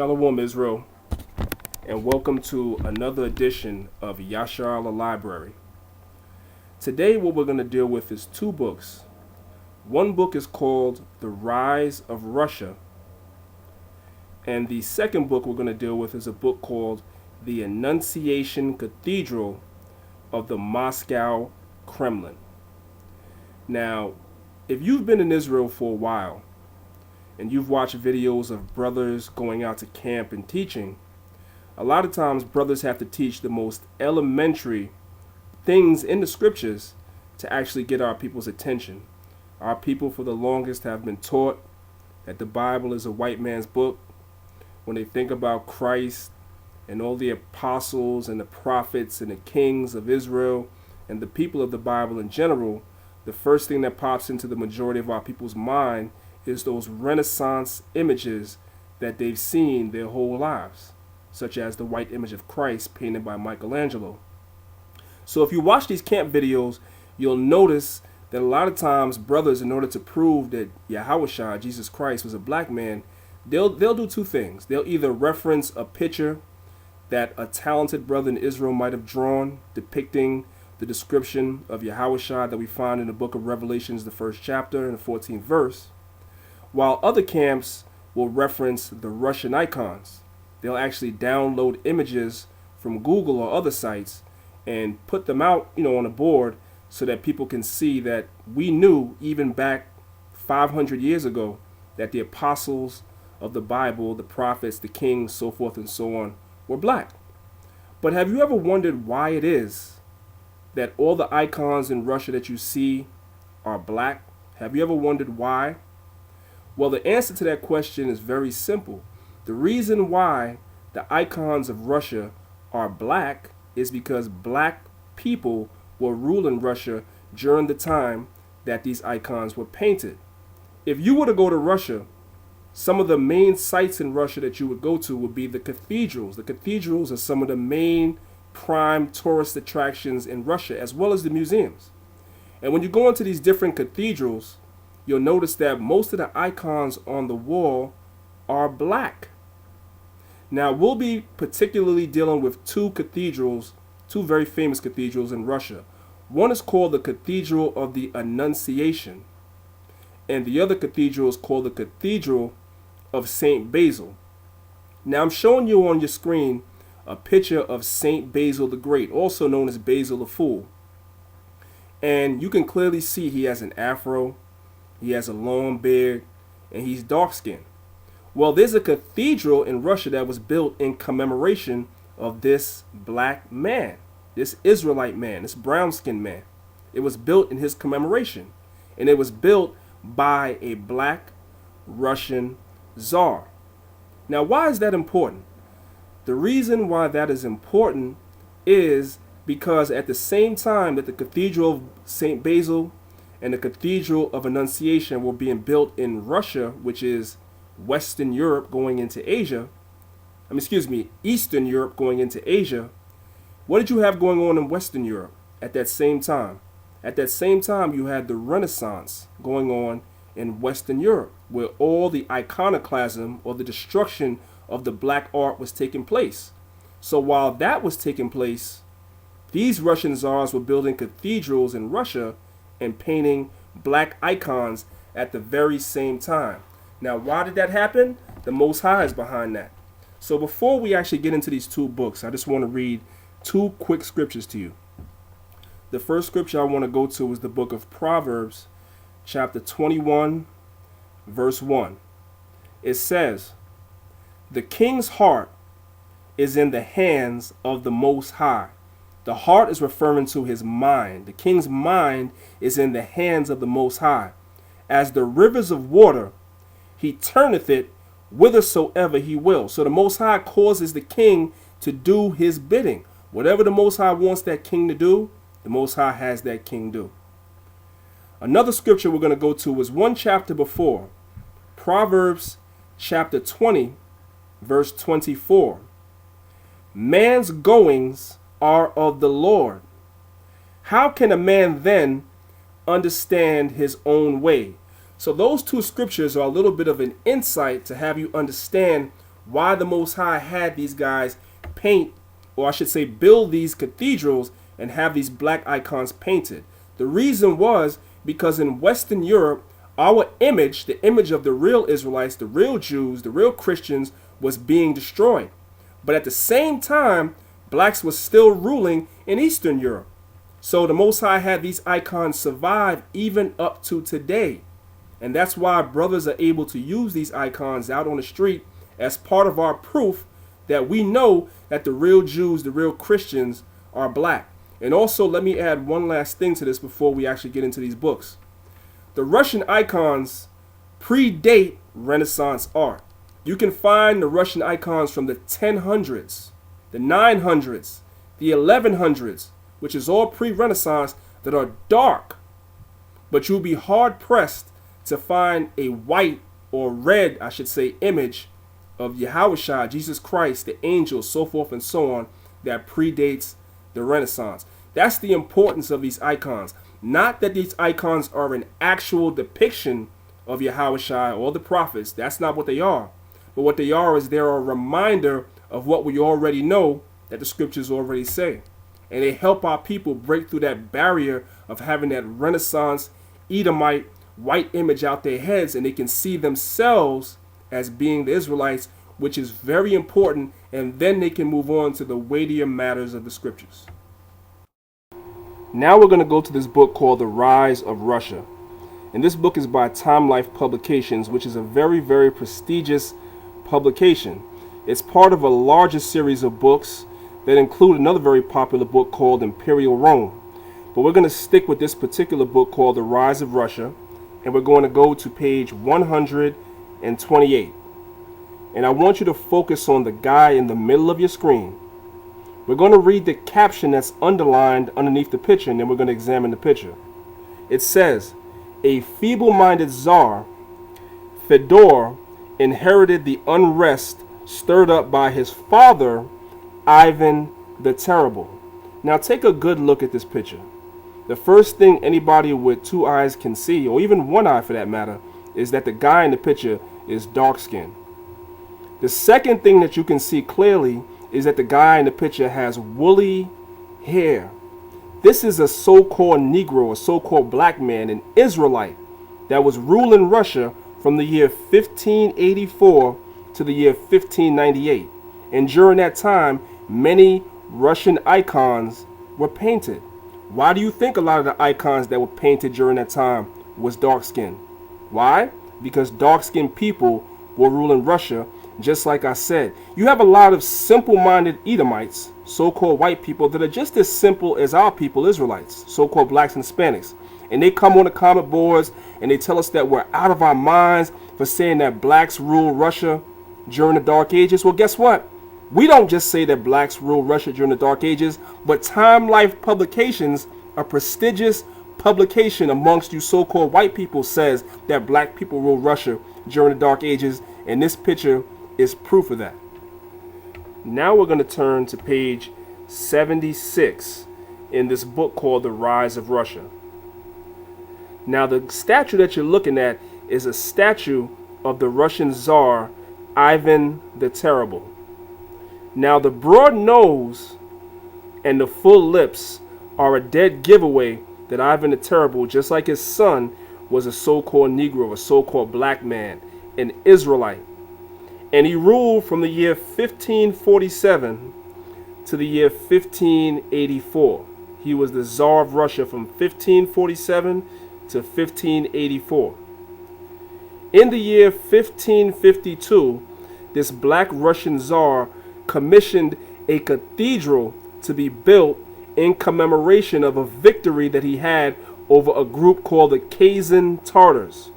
Shalom Israel, and welcome to another edition of Yashar the Library. Today what we're going to deal with is two books. One book is called The Rise of Russia, and the second book we're going to deal with is a book called The Annunciation Cathedrall of the Moscow Kremlin. Now, if you've been in Israel for a while, and you've watched videos of brothers going out to camp and teaching, a lot of times brothers have to teach the most elementary things in the scriptures to actually get our people's attention. Our people for the longest have been taught that the Bible is a white man's book. When they think about Christ and all the apostles and the prophets and the kings of Israel and the people of the Bible in general, the first thing that pops into the majority of our people's mind is those Renaissance images that they've seen their whole lives, such as the white image of Christ painted by Michelangelo. So if you watch these camp videos, you'll notice that a lot of times brothers, in order to prove that Yahushua, Jesus Christ, was a black man, they'll do two things. They'll either reference a picture that a talented brother in Israel might have drawn depicting the description of Yahushua that we find in the book of Revelations, the 1st chapter and the 14th verse, while other camps will reference the Russian icons. They'll actually download images from Google or other sites and put them out, on a board so that people can see that we knew even back 500 years ago that the apostles of the Bible, the prophets, the kings, so forth and so on, were black. But have you ever wondered why it is that all the icons in Russia that you see are black? Have you ever wondered why? Well, the answer to that question is very simple. The reason why the icons of Russia are black is because black people were ruling Russia during the time that these icons were painted. If you were to go to Russia, some of the main sites in Russia that you would go to would be the cathedrals. The cathedrals are some of the main prime tourist attractions in Russia, as well as the museums. And when you go into these different cathedrals, you'll notice that most of the icons on the wall are black. Now, we'll be particularly dealing with two cathedrals, two very famous cathedrals in Russia. One is called the Cathedral of the Annunciation, and the other cathedral is called the Cathedral of St. Basil. Now, I'm showing you on your screen a picture of St. Basil the Great, also known as Basil the Fool. And you can clearly see he has an afro, he has a long beard, and he's dark-skinned. Well, there's a cathedral in Russia that was built in commemoration of this black man, this Israelite man, this brown-skinned man. It was built in his commemoration, and it was built by a black Russian czar. Now, why is that important? The reason why that is important is because at the same time that the Cathedral of St. Basil and the Cathedral of Annunciation were being built in Russia, which is Western Europe going into Asia, Eastern Europe going into Asia, what did you have going on in Western Europe at that same time? At that same time, you had the Renaissance going on in Western Europe, where all the iconoclasm or the destruction of the black art was taking place. So while that was taking place, these Russian czars were building cathedrals in Russia and painting black icons at the very same time. Now, why did that happen? The Most High is behind that. So before we actually get into these two books, I just want to read two quick scriptures to you. The first scripture I want to go to is the book of Proverbs, chapter 21, verse 1. It says, "The king's heart is in the hands of the Most High." The heart is referring to his mind. The king's mind is in the hands of the Most High. As the rivers of water, he turneth it whithersoever he will. So the Most High causes the king to do his bidding. Whatever the Most High wants that king to do, the Most High has that king do. Another scripture we're going to go to is one chapter before, Proverbs chapter 20, verse 24. "Man's goings are of the Lord. How can a man then understand his own way?" So those two scriptures are a little bit of an insight to have you understand why the Most High had these guys paint, or I should say build these cathedrals and have these black icons painted. The reason was because in Western Europe, our image, the image of the real Israelites, the real Jews, the real Christians, was being destroyed. But at the same time, blacks were still ruling in Eastern Europe. So the Most High had these icons survive even up to today. And that's why brothers are able to use these icons out on the street as part of our proof that we know that the real Jews, the real Christians are black. And also, let me add one last thing to this before we actually get into these books. The Russian icons predate Renaissance art. You can find the Russian icons from the 1000s, the 900s, the 1100s, which is all pre-Renaissance, that are dark. But you'll be hard-pressed to find a white or red, I should say, image of Yahushua, Jesus Christ, the angels, so forth and so on, that predates the Renaissance. That's the importance of these icons. Not that these icons are an actual depiction of Yahushua or the prophets. That's not what they are. But what they are is they're a reminder of what we already know that the scriptures already say. And they help our people break through that barrier of having that Renaissance Edomite white image out their heads, and they can see themselves as being the Israelites, which is very important, and then they can move on to the weightier matters of the scriptures. Now we're going to go to this book called The Rise of Russia. And this book is by Time Life Publications, which is a very, very prestigious publication. It's part of a larger series of books that include another very popular book called Imperial Rome. But we're going to stick with this particular book called The Rise of Russia, and we're going to go to page 128. And I want you to focus on the guy in the middle of your screen. We're going to read the caption that's underlined underneath the picture, and then we're going to examine the picture. It says, "A feeble-minded Tsar, Fedor, inherited the unrest stirred up by his father, Ivan the Terrible." Now take a good look at this picture. The first thing anybody with two eyes can see, or even one eye for that matter, is that the guy in the picture is dark-skinned. The second thing that you can see clearly is that the guy in the picture has woolly hair. This is a so-called Negro, a so-called black man, an Israelite that was ruling Russia from the year 1584 to the year 1598. And during that time, many Russian icons were painted. Why do you think a lot of the icons that were painted during that time was dark-skinned? Why? Because dark-skinned people were ruling Russia. Just like I said, you have a lot of simple-minded Edomites, so-called white people, that are just as simple as our people, Israelites, so-called blacks and Hispanics. And they come on the comment boards and they tell us that we're out of our minds for saying that blacks rule Russia during the Dark Ages. Well, guess what? We don't just say that blacks rule Russia during the Dark Ages, but Time Life Publications, a prestigious publication amongst you so-called white people, says that black people rule Russia during the Dark Ages, and this picture is proof of that. Now we're going to turn to page 76 in this book called The Rise of Russia. Now the statue that you're looking at is a statue of the Russian Tsar Ivan the Terrible. Now the broad nose and the full lips are a dead giveaway that Ivan the Terrible, just like his son, was a so-called Negro, a so-called black man, an Israelite. And he ruled from the year 1547 to the year 1584. He was the Tsar of Russia from 1547 to 1584. In the year 1552, this black Russian Tsar commissioned a cathedral to be built in commemoration of a victory that he had over a group called the Kazan Tartars.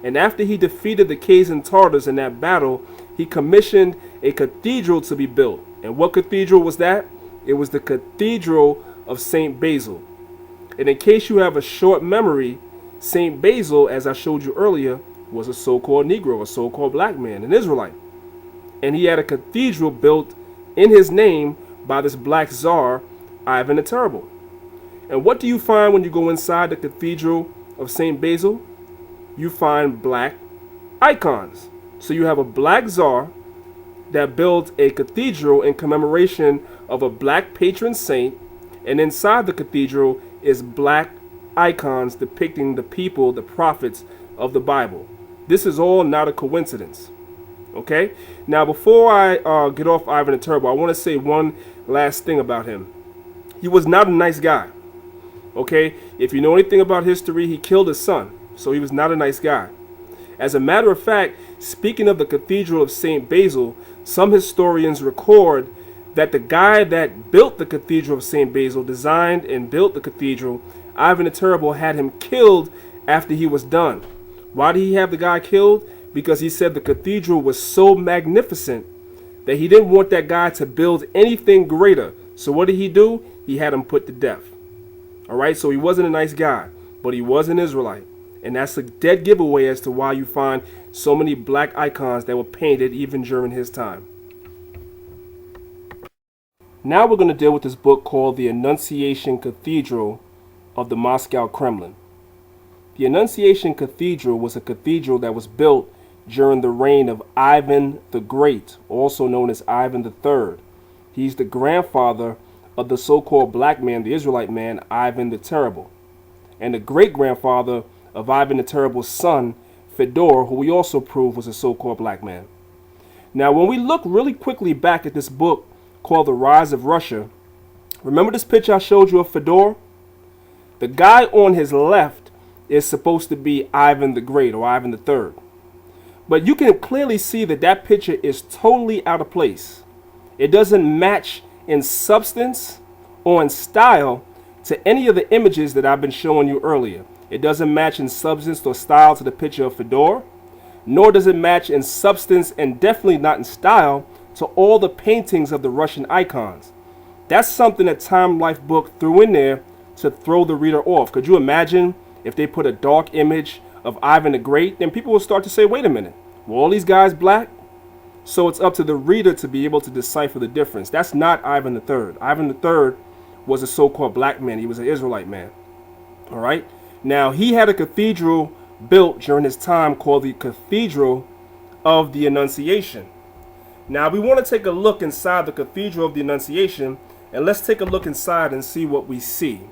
And after he defeated the Kazan Tartars in that battle, he commissioned a cathedral to be built. And what cathedral was that? It was the Cathedral of St. Basil. And in case you have a short memory, St. Basil, as I showed you earlier, was a so-called Negro, a so-called black man, an Israelite. And he had a cathedral built in his name by this black Tsar, Ivan the Terrible. And what do you find when you go inside the Cathedral of St. Basil? You find black icons. So you have a black Tsar that built a cathedral in commemoration of a black patron saint, and inside the cathedral is black icons depicting the people, the prophets of the Bible. This is all not a coincidence. Okay? Now, before I get off Ivan the Terrible, I want to say one last thing about him. He was not a nice guy. Okay? If you know anything about history, he killed his son. So he was not a nice guy. As a matter of fact, speaking of the Cathedral of St. Basil, some historians record that the guy that built the Cathedral of St. Basil, designed and built the cathedral, Ivan the Terrible had him killed after he was done. Why did he have the guy killed? Because he said the cathedral was so magnificent that he didn't want that guy to build anything greater. So what did he do? He had him put to death. All right, so he wasn't a nice guy, but he was an Israelite. And that's a dead giveaway as to why you find so many black icons that were painted even during his time. Now we're going to deal with this book called The Annunciation Cathedral of the Moscow Kremlin. The Annunciation Cathedral was a cathedral that was built during the reign of Ivan the Great, also known as Ivan III. He's the grandfather of the so-called black man, the Israelite man, Ivan the Terrible, and the great-grandfather of Ivan the Terrible's son, Fedor, who we also proved was a so-called black man. Now, when we look really quickly back at this book called The Rise of Russia, remember this picture I showed you of Fedor? The guy on his left is supposed to be Ivan the Great or Ivan III. But you can clearly see that that picture is totally out of place. It doesn't match in substance or in style to any of the images that I've been showing you earlier. It doesn't match in substance or style to the picture of Fedor, nor does it match in substance and definitely not in style to all the paintings of the Russian icons. That's something that Time Life book threw in there to throw the reader off. Could you imagine if they put a dark image of Ivan the Great? Then people will start to say, wait a minute, were all these guys black? So it's up to the reader to be able to decipher the difference. That's not Ivan III. Ivan III was a so-called black man. He was an Israelite man. All right. Now, he had a cathedral built during his time called the Cathedral of the Annunciation. Now, we want to take a look inside the Cathedral of the Annunciation, and let's take a look inside and see what we see.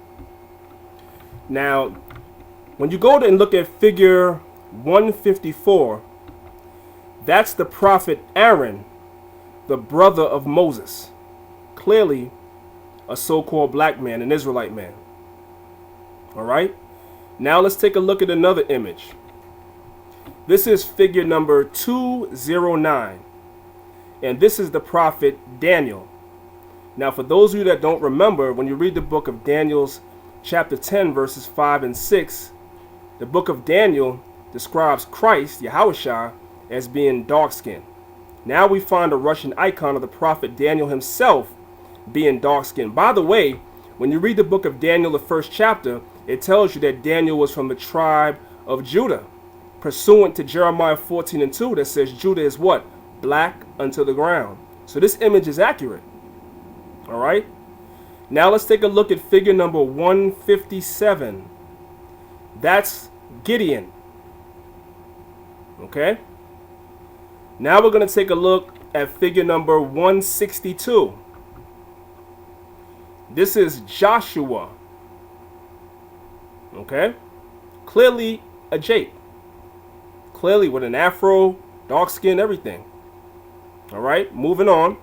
Now, when you go and look at figure 154, that's the prophet Aaron, the brother of Moses. Clearly, a so-called black man, an Israelite man. All right. Now let's take a look at another image. This is figure number 209. And this is the prophet Daniel. Now, for those of you that don't remember, when you read the book of Daniel's chapter 10, verses 5 and 6, the book of Daniel describes Christ, Yahushua, as being dark-skinned. Now we find a Russian icon of the prophet Daniel himself being dark-skinned. By the way, when you read the book of Daniel, the first chapter, it tells you that Daniel was from the tribe of Judah, pursuant to Jeremiah 14 and 2 that says Judah is what? Black unto the ground. So this image is accurate. All right. Now let's take a look at figure number 157. That's Gideon. Okay. Now we're going to take a look at figure number 162. This is Joshua. Okay. Clearly a Jake. Clearly with an afro, dark skin, everything. All right. Moving on.